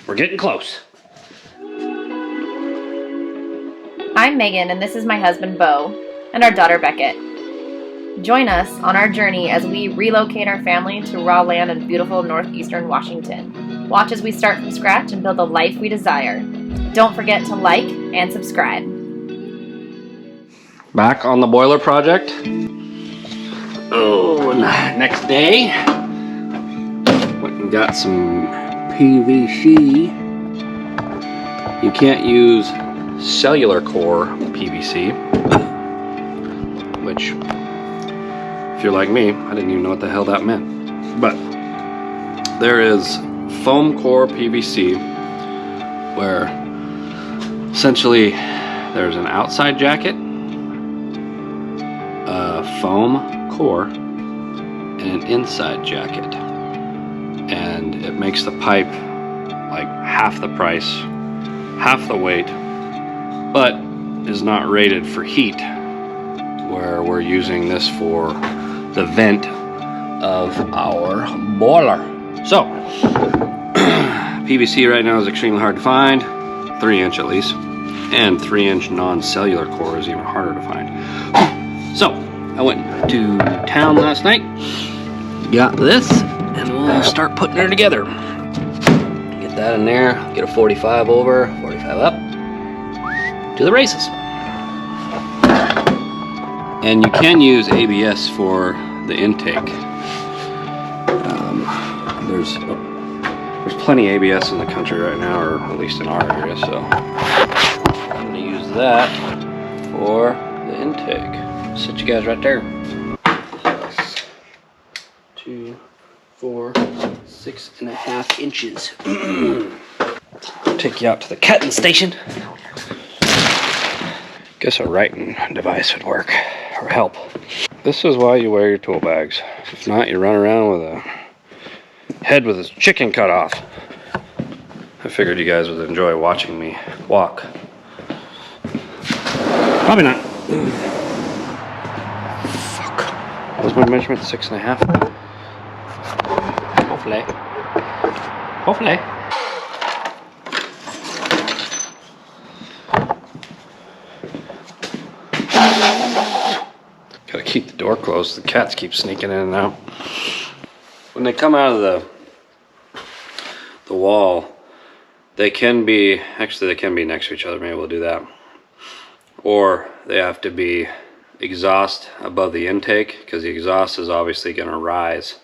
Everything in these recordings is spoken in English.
We're getting close. I'm Megan, and this is my husband, Beau, and our daughter, Beckett. Join us on our journey as we relocate our family to raw land in beautiful northeastern Washington. Watch as we start from scratch and build the life we desire. Don't forget to like and subscribe. Back on the boiler project. Oh, and next day, went and got some PVC. You can't use cellular core PVC, which, if you're like me, I didn't even know what the hell that meant. But there is foam core PVC, where essentially there's an outside jacket, a foam core, and an inside jacket. And it makes the pipe like half the price, half the weight, but is not rated for heat, where we're using this for the vent of our boiler. So PVC right now is extremely hard to find, 3-inch at least, and 3-inch non-cellular core is even harder to find. So I went to town last night, got this, and we'll start putting her together. Get that in there, get a 45 over, 45 up, to the races. And you can use ABS for the intake. There's plenty of ABS in the country right now, or at least in our area, so I'm gonna use that for the intake. Set you guys right there. 2, 4, 6.5 inches. Take you out to the cutting station. Guess a writing device would work, or help. This is why you wear your tool bags. If not, you run around with a head with his chicken cut off. I figured you guys would enjoy watching me walk. Probably not. Fuck. What was my measurement? 6.5? Hopefully. Hopefully. Gotta keep the door closed. The cats keep sneaking in and out. When they come out of the wall, they can be next to each other. Maybe we'll do that. Or they have to be exhaust above the intake, because the exhaust is obviously going to rise.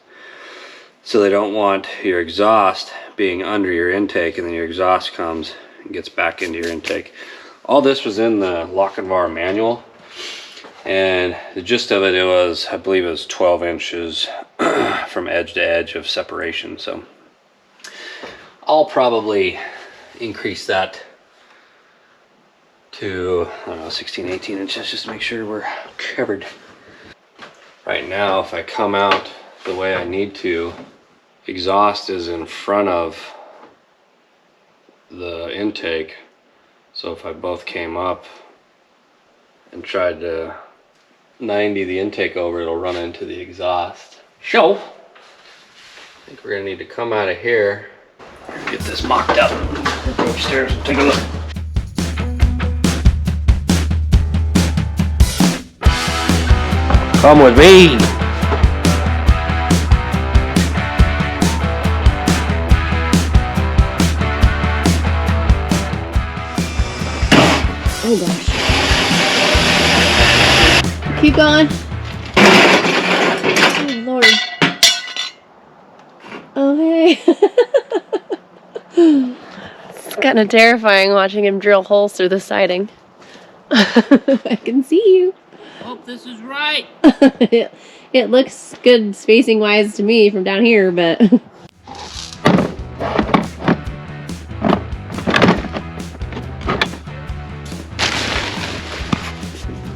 So they don't want your exhaust being under your intake, and then your exhaust comes and gets back into your intake. All this was in the Lochinvar manual, and the gist of it, was, I believe it was 12 inches from edge to edge of separation. So I'll probably increase that to, I don't know, 16, 18 inches, just to make sure we're covered. Right now, if I come out the way I need to, exhaust is in front of the intake. So if I both came up and tried to 90 the intake over, it'll run into the exhaust. So I think we're gonna need to come out of here, get this mocked up, go upstairs and take a look. Come with me. Oh gosh. Keep going. Oh Lord. Oh hey. It's kind of terrifying watching him drill holes through the siding. I can see you. Hope this is right. It looks good spacing wise to me from down here, but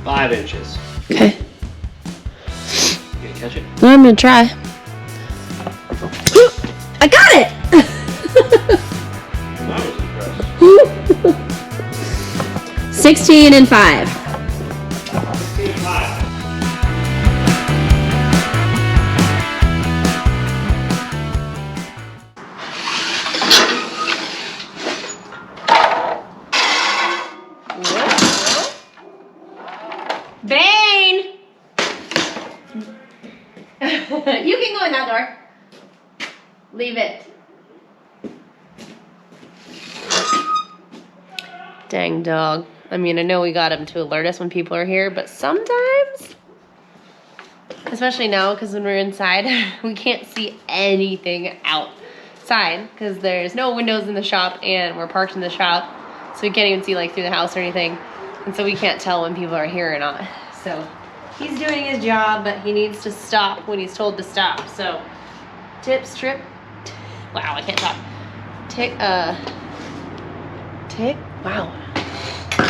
5 inches. okay. You gonna catch it? I'm gonna try. I got it! I was impressed. 16 and 5. 5. Dang dog. I mean, I know we got him to alert us when people are here, but sometimes, especially now, because when we're inside, we can't see anything outside because there's no windows in the shop and we're parked in the shop, so we can't even see like through the house or anything, and so we can't tell when people are here or not. So he's doing his job, but he needs to stop when he's told to stop. So wow, I can't talk.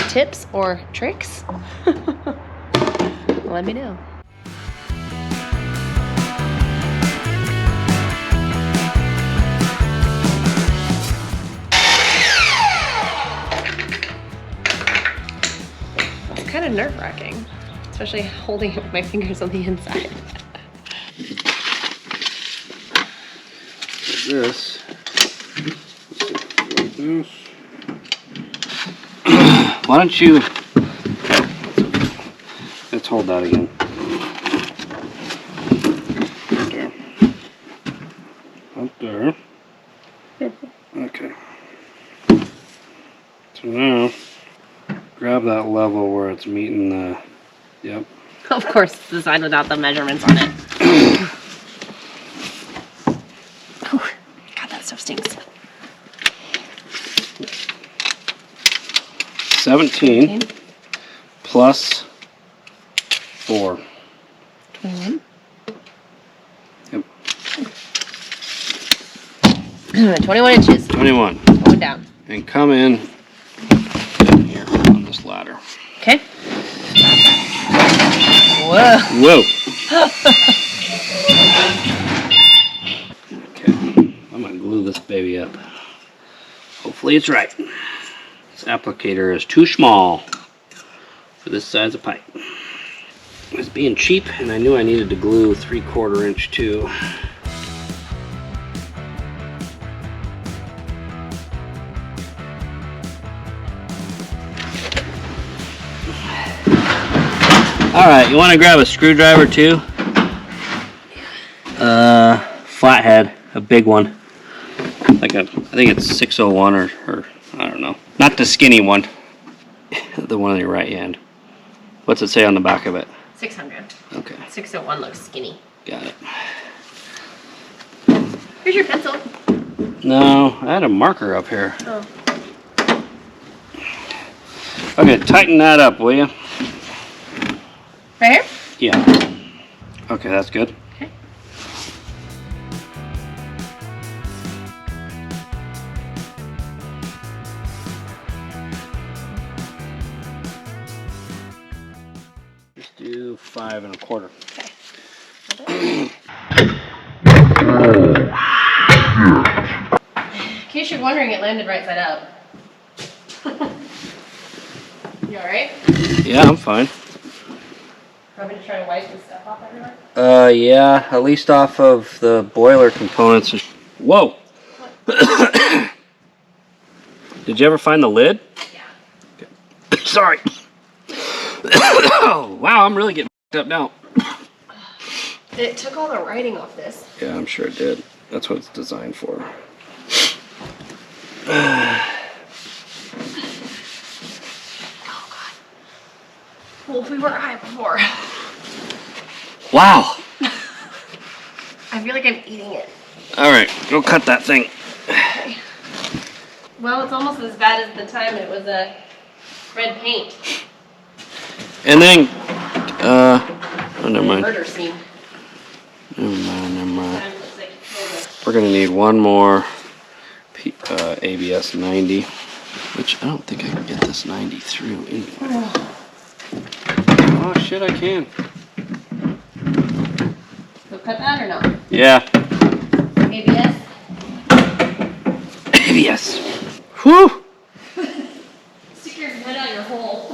Tips or tricks? Let me know. It's kind of nerve-wracking, especially holding it with my fingers on the inside. This. Why don't you, let's hold that again. Up there. Okay. So now, grab that level where it's meeting the, yep. Of course, it's the side without the measurements on it. Oh, God, that stuff stinks. 17 plus 4. 21. Yep. 21 inches. 21. Going down. And come in here on this ladder. Okay. Whoa. Whoa. Okay. I'm going to glue this baby up. Hopefully it's right. This applicator is too small for this size of pipe. I was being cheap and I knew I needed to glue 3/4 inch too. Alright, you want to grab a screwdriver too? Flathead, a big one. Like I think it's 601 or I don't know. Not the skinny one. The one on your right hand. What's it say on the back of it? 600. Okay. 601 looks skinny. Got it. Here's your pencil. No, I had a marker up here. Oh. Okay, tighten that up, will you? Right here? Yeah. Okay, that's good. Okay. Just do 5 1/4. Okay. In case you're wondering, it landed right side up. You alright? Yeah, I'm fine. Want me to try to wipe this stuff off everywhere? Yeah, at least off of the boiler components. Whoa! Did you ever find the lid? Yeah. Okay. Sorry. Oh, wow, I'm really getting up now. It took all the writing off this. Yeah, I'm sure it did. That's what it's designed for. Oh god. Well, if we weren't high before. Wow. I feel like I'm eating it. All right, go cut that thing. Okay. Well, it's almost as bad as the time it was a red paint. And then, oh, never mind. Murder scene. Never mind, never mind. Time looks like you killed it. We're gonna need one more ABS 90, which I don't think I can get this 90 through anyway. Oh shit, I can. So cut that or no? Yeah. ABS? ABS. Whew. Stick your head out your hole.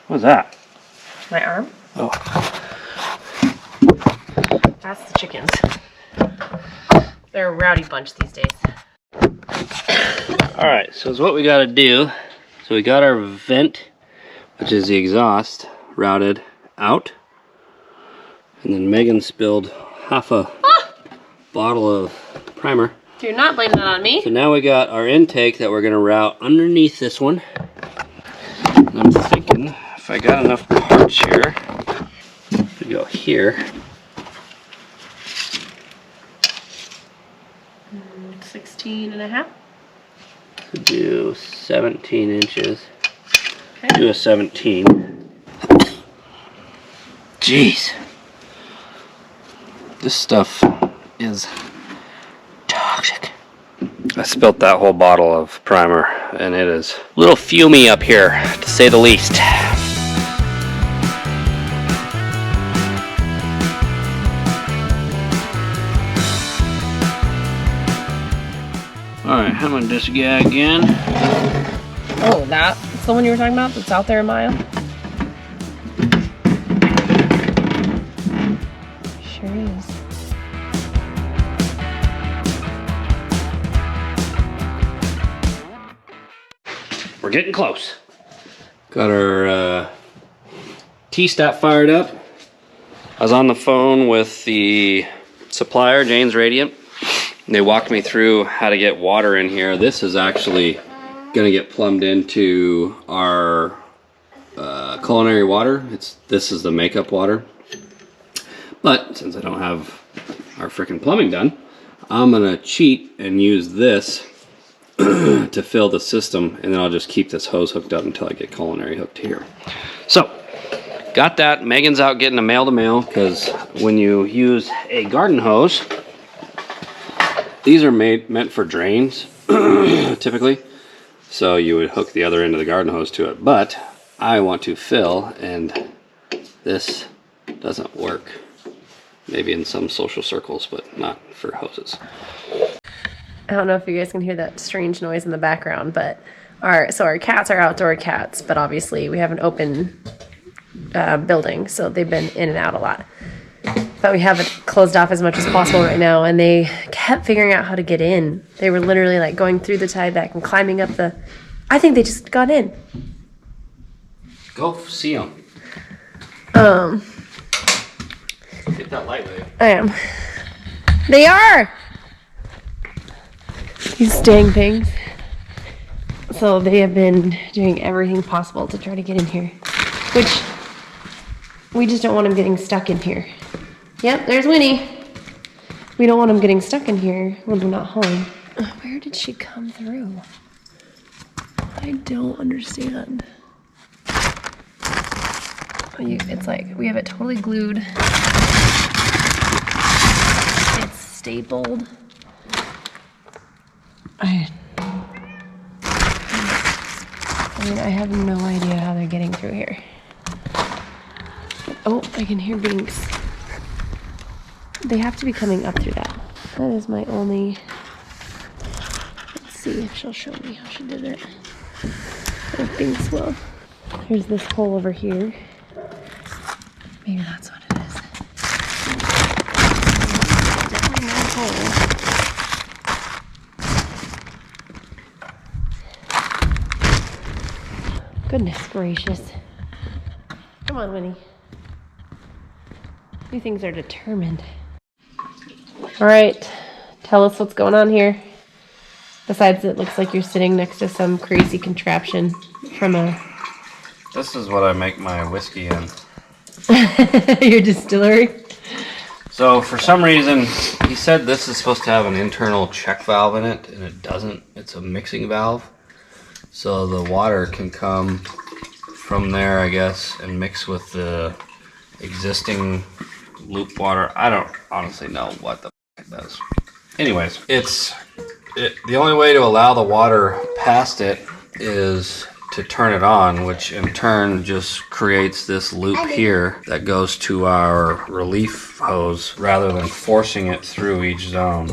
What's that? My arm? Oh. That's the chickens. They're a rowdy bunch these days. Alright, so it's what we gotta do. So we got our vent, which is the exhaust, routed out. And then Megan spilled half a bottle of primer. You're not blaming that on me. So now we got our intake that we're gonna route underneath this one. And I'm thinking if I got enough parts here to go here. 16 and a half. To do 17 inches. Okay. Do a 17. Jeez. This stuff is toxic. I spilt that whole bottle of primer and it is a little fumey up here, to say the least. Alright, how about this guy again? Oh, that's the one you were talking about that's out there a mile? Sure is. We're getting close. Got our T-stat fired up. I was on the phone with the supplier, Jane's Radiant. They walked me through how to get water in here. This is actually gonna get plumbed into our culinary water. This is the makeup water. But since I don't have our freaking plumbing done, I'm gonna cheat and use this to fill the system, and then I'll just keep this hose hooked up until I get culinary hooked here. So, got that. Megan's out getting a male-to-male, because when you use a garden hose, these are meant for drains, typically. So you would hook the other end of the garden hose to it. But I want to fill, and this doesn't work. Maybe in some social circles, but not for hoses. I don't know if you guys can hear that strange noise in the background, but our cats are outdoor cats, but obviously we have an open building, so they've been in and out a lot. But we have it closed off as much as possible right now, and they kept figuring out how to get in. They were literally like going through the tieback and climbing up the... I think they just got in. Go see them. Get that light with you. I am. They are! These dang things. So they have been doing everything possible to try to get in here. Which, we just don't want them getting stuck in here. Yep, there's Winnie. We don't want them getting stuck in here when we're not home. Where did she come through? I don't understand. It's like, we have it totally glued. It's stapled. I mean, I have no idea how they're getting through here. Oh, I can hear Binks. They have to be coming up through that. That is my only... Let's see if she'll show me how she did it. I think will. Here's this hole over here. Maybe that's what it is. Definitely not a hole. Goodness gracious. Come on, Winnie. These things are determined. All right, tell us what's going on here. Besides, it looks like you're sitting next to some crazy contraption from a... This is what I make my whiskey in. Your distillery? So for some reason, he said this is supposed to have an internal check valve in it, and it doesn't. It's a mixing valve. So the water can come from there, I guess, and mix with the existing loop water. I don't honestly know what the f it does. Anyways, the only way to allow the water past it is to turn it on, which in turn just creates this loop here that goes to our relief hose rather than forcing it through each zone.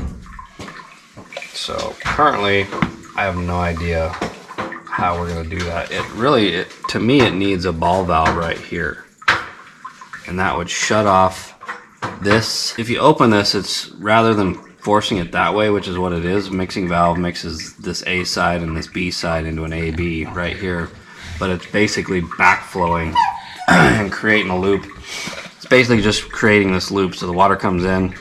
So currently, I have no idea how we're gonna do that. To me, it needs a ball valve right here, and that would shut off this. If you open this, it's rather than forcing it that way, which is what it is, mixing valve mixes this A side and this B side into an AB right here, but it's basically backflowing and creating a loop. It's basically just creating this loop so the water comes in,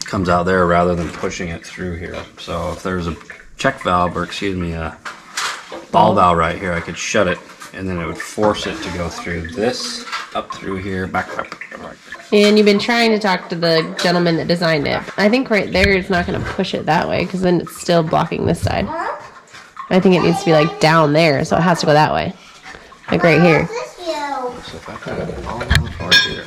comes out there rather than pushing it through here. So if there's a check valve, or excuse me, a ball valve right here, I could shut it and then it would force it to go through this, up through here, back. And you've been trying to talk to the gentleman that designed it. I think right there it's not going to push it that way because then it's still blocking this side. I think it needs to be like down there, so it has to go that way. Like right here. So if I cut it all apart here.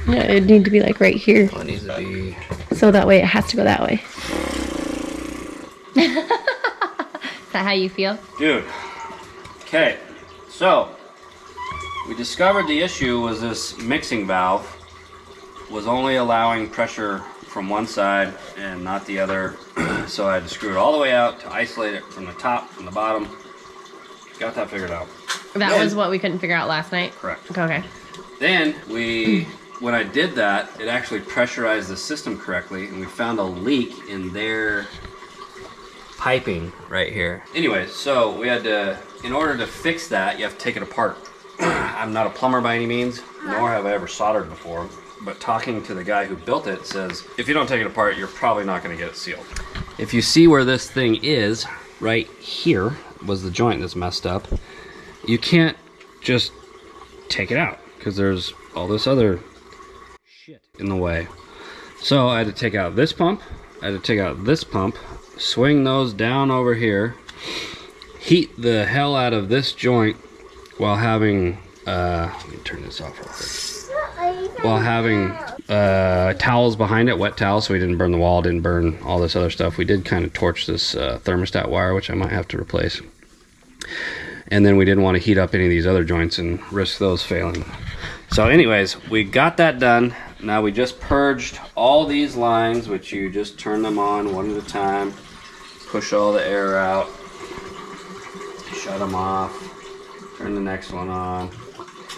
Yeah, it'd need to be like right here. Well, it needs to be... So that way it has to go that way. Is that how you feel? Dude. Okay. So, we discovered the issue was this mixing valve was only allowing pressure from one side and not the other. So I had to screw it all the way out to isolate it from the top, from the bottom. Got that figured out. That was what we couldn't figure out last night? Correct. Okay. Then when I did that, it actually pressurized the system correctly, and we found a leak in their piping right here. Anyway, so we had to, in order to fix that, you have to take it apart. I'm not a plumber by any means, nor have I ever soldered before, but talking to the guy who built it says, if you don't take it apart, you're probably not going to get it sealed. If you see where this thing is, right here was the joint that's messed up, you can't just take it out because there's all this other shit in the way. So I had to take out this pump, I had to take out this pump, swing those down over here, heat the hell out of this joint while having, let me turn this off real quick, while having towels behind it, wet towels, so we didn't burn the wall, didn't burn all this other stuff. We did kind of torch this thermostat wire, which I might have to replace. And then we didn't want to heat up any of these other joints and risk those failing. So anyways, we got that done. Now we just purged all these lines, which you just turn them on one at a time, push all the air out, shut them off, turn the next one on,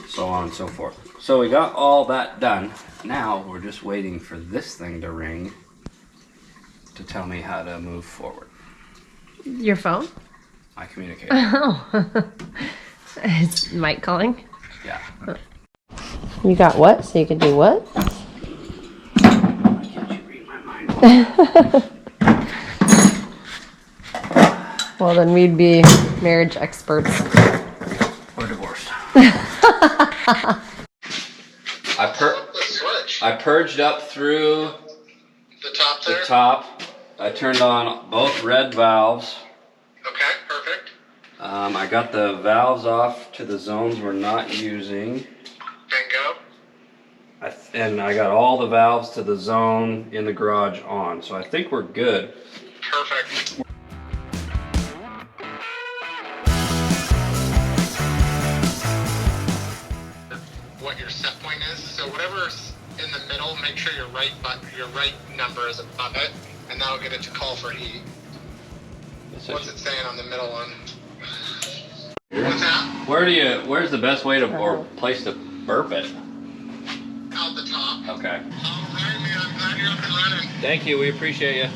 so on and so forth. So we got all that done. Now we're just waiting for this thing to ring to tell me how to move forward. Your phone? My communicator. Oh. Is Mike calling? Yeah. You got what? So you can do what? Why can't you read my mind? Well, then we'd be marriage experts. Or divorced. I purged up through the top there? the top. I turned on both red valves. Okay, perfect. I got the valves off to the zones we're not using. Bingo. And I got all the valves to the zone in the garage on. So I think we're good. Perfect. What your set point is. So whatever's in the middle, make sure your right number is above it, and that'll get it to call for E. What's it saying on the middle one? What's that? Where's the best way to or place to burp it? Out the top. Okay. All right, man. I'm glad you're up and running. Thank you. We appreciate you.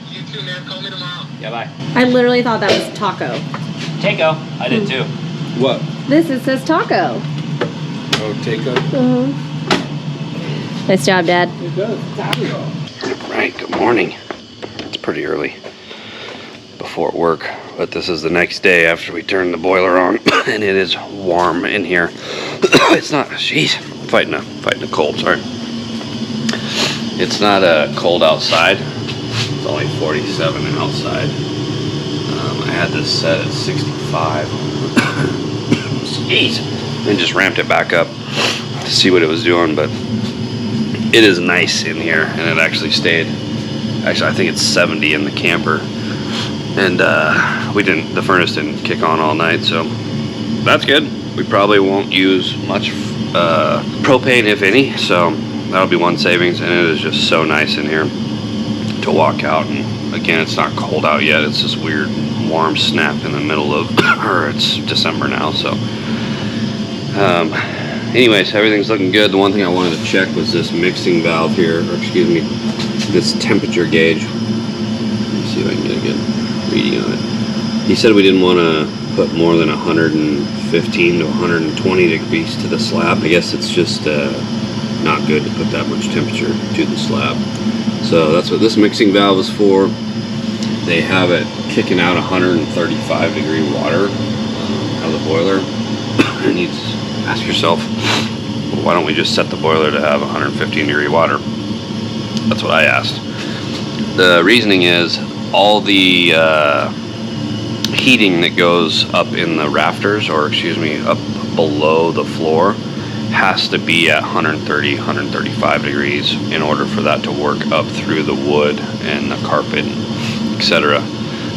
You too, man. Call me tomorrow. Yeah, bye. I literally thought that was taco. Taco. I did too. What? This, it says taco. Oh, taco. Nice job, Dad. It does. Right. Good morning. It's pretty early before work, but this is the next day after we turned the boiler on, and it is warm in here. It's not. Jeez, fighting a cold. Sorry. It's not cold outside. It's only 47 outside. I had this set at 65. Jeez. And just ramped it back up to see what it was doing, but it is nice in here, and it actually stayed. Actually, I think it's 70 in the camper, and the furnace didn't kick on all night, so that's good. We probably won't use much propane, if any, so that'll be one savings. And it is just so nice in here to walk out, and again, it's not cold out yet. It's this weird warm snap in the middle of, or it's December now, so anyways, everything's looking good. The one thing I wanted to check was this mixing valve here, or excuse me, this temperature gauge. Let's see if I can get a good reading on it. He said we didn't want to put more than 115 to 120 degrees to the slab. I guess it's just not good to put that much temperature to the slab. So that's what this mixing valve is for. They have it kicking out 135 degree water out of the boiler. And you just ask yourself, well, why don't we just set the boiler to have 115 degree water? That's what I asked. The reasoning is all the heating that goes up in the rafters, or excuse me, up below the floor, has to be at 130, 135 degrees in order for that to work up through the wood and the carpet, etc.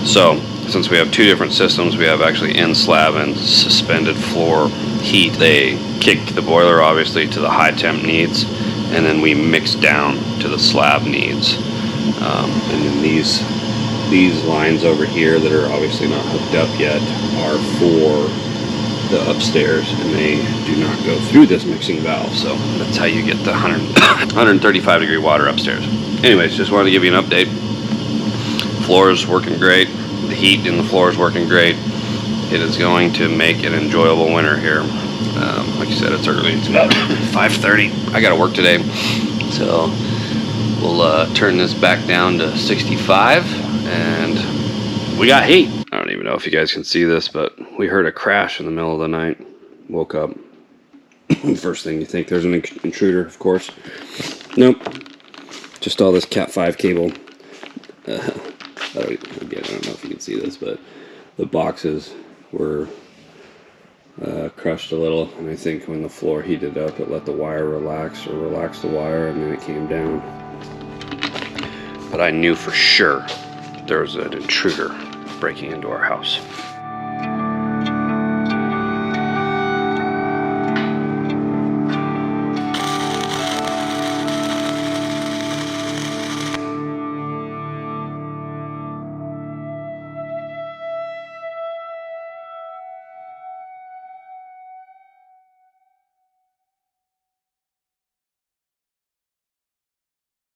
So since we have two different systems, we have actually in slab and suspended floor heat. They kick the boiler obviously to the high temp needs, and then we mix down to the slab needs. And then these lines over here that are obviously not hooked up yet are for the upstairs, and they do not go through this mixing valve. So that's how you get the 135 degree water upstairs. Anyways, just wanted to give you an update. Floor is working great. The heat in the floor is working great. It is going to make an enjoyable winter here. Like I said, it's early. It's about 5:30. I got to work today, so we'll turn this back down to 65, and we got heat. I don't even know if you guys can see this, but we heard a crash in the middle of the night. Woke up. First thing you think, there's an intruder, of course. Nope. Just all this Cat 5 cable. Again, I don't know if you can see this, but the boxes were crushed a little, and I think when the floor heated up, it let the wire relax, or relaxed the wire, and then it came down. But I knew for sure there was an intruder breaking into our house.